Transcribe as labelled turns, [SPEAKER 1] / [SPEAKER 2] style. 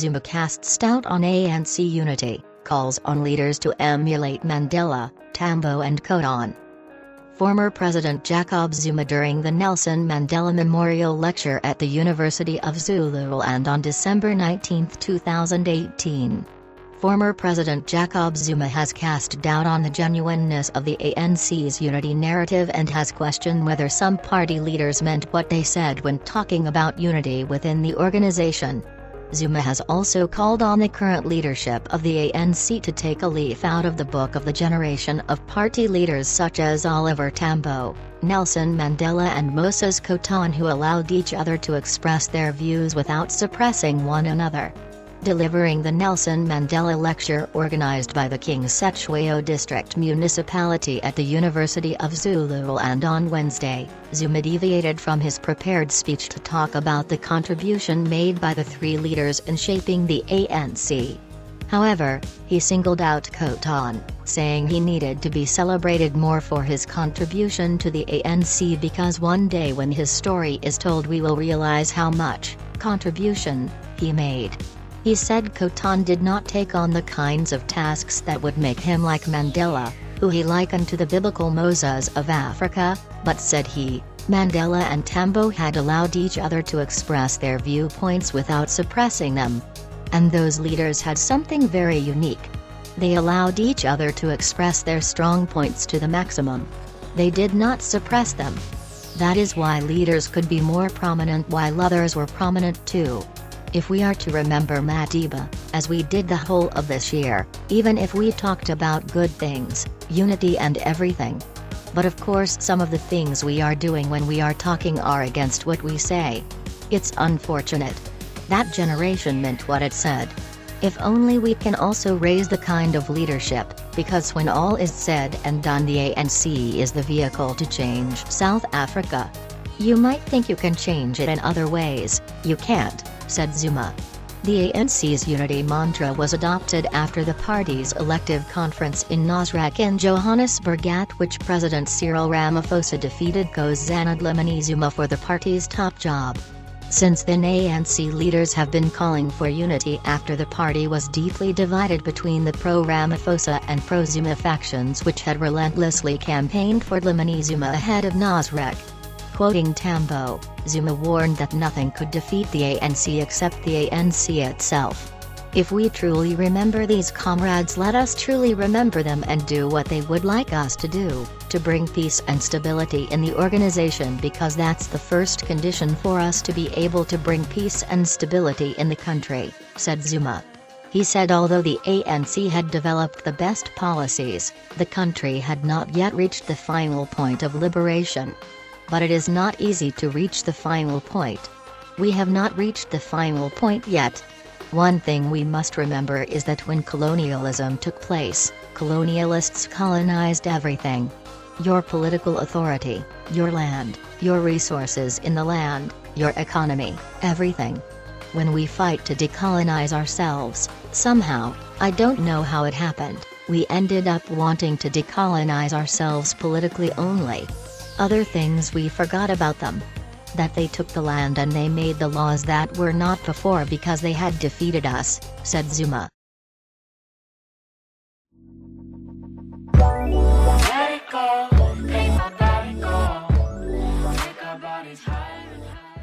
[SPEAKER 1] Zuma casts doubt on ANC unity, calls on leaders to emulate Mandela, Tambo and Kotane. Former President Jacob Zuma during the Nelson Mandela Memorial Lecture at the University of Zululand on December 19, 2018. Former President Jacob Zuma has cast doubt on the genuineness of the ANC's unity narrative and has questioned whether some party leaders meant what they said when talking about unity within the organization. Zuma has also called on the current leadership of the ANC to take a leaf out of the book of the generation of party leaders such as Oliver Tambo, Nelson Mandela and Moses Kotane, who allowed each other to express their views without suppressing one another. Delivering the Nelson Mandela Lecture organized by the King Cetshwayo District Municipality at the University of Zululand on Wednesday, Zuma deviated from his prepared speech to talk about the contribution made by the three leaders in shaping the ANC. However, he singled out Kotane, saying he needed to be celebrated more for his contribution to the ANC because one day when his story is told we will realize how much contribution he made. He said Kotane did not take on the kinds of tasks that would make him like Mandela, who he likened to the biblical Moses of Africa, but said he, Mandela and Tambo had allowed each other to express their viewpoints without suppressing them. And those leaders had something very unique. They allowed each other to express their strong points to the maximum. They did not suppress them. That is why leaders could be more prominent while others were prominent too. If we are to remember Madiba, as we did the whole of this year, even if we talked about good things, unity and everything. But of course some of the things we are doing when we are talking are against what we say. It's unfortunate. That generation meant what it said. If only we can also raise the kind of leadership, because when all is said and done the ANC is the vehicle to change South Africa. You might think you can change it in other ways, you can't, said Zuma. The ANC's unity mantra was adopted after the party's elective conference in Nasrec in Johannesburg, at which President Cyril Ramaphosa defeated Nkosazana Dlamini Zuma for the party's top job. Since then ANC leaders have been calling for unity after the party was deeply divided between the pro-Ramaphosa and pro-Zuma factions, which had relentlessly campaigned for Dlamini Zuma ahead of Nasrec. Quoting Tambo, Zuma warned that nothing could defeat the ANC except the ANC itself. If we truly remember these comrades, let us truly remember them and do what they would like us to do, to bring peace and stability in the organization, because that's the first condition for us to be able to bring peace and stability in the country, said Zuma. He said although the ANC had developed the best policies, the country had not yet reached the final point of liberation. But it is not easy to reach the final point. We have not reached the final point yet. One thing we must remember is that when colonialism took place, colonialists colonized everything. Your political authority, your land, your resources in the land, your economy, everything. When we fight to decolonize ourselves, somehow, I don't know how it happened, we ended up wanting to decolonize ourselves politically only. Other things we forgot about them. That they took the land and they made the laws that were not before because they had defeated us, said Zuma. Let it go, ain't nobody go. Take our bodies higher and higher.